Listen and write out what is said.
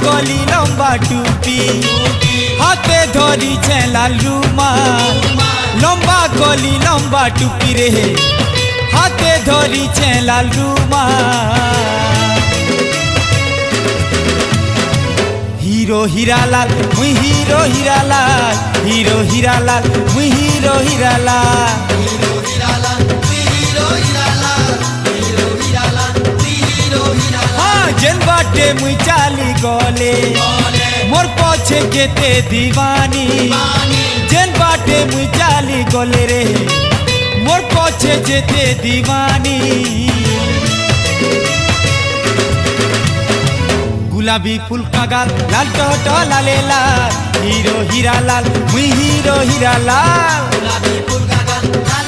कली लंबा टूपी हाथे धरी लाल रुमाल लंबा कली लंबा टूपी रे हाथे धरी लाल रुमाल हीरो हीरालाल मुई हीरो हीरालाल हीरो हीरालाल मुई हीरो हीरालाल हाँ जेन बाटे मुई चाली गले मोर पछे केते दीवानी जेन बाटे मुई चाली गले रे मोर पछे जेते दीवानी गुलाबी फूल का गाल लाल टोटो लाले लाल हीरो हीरालाल मुई हीरो हीरालाल गुलाबी फूल का गाल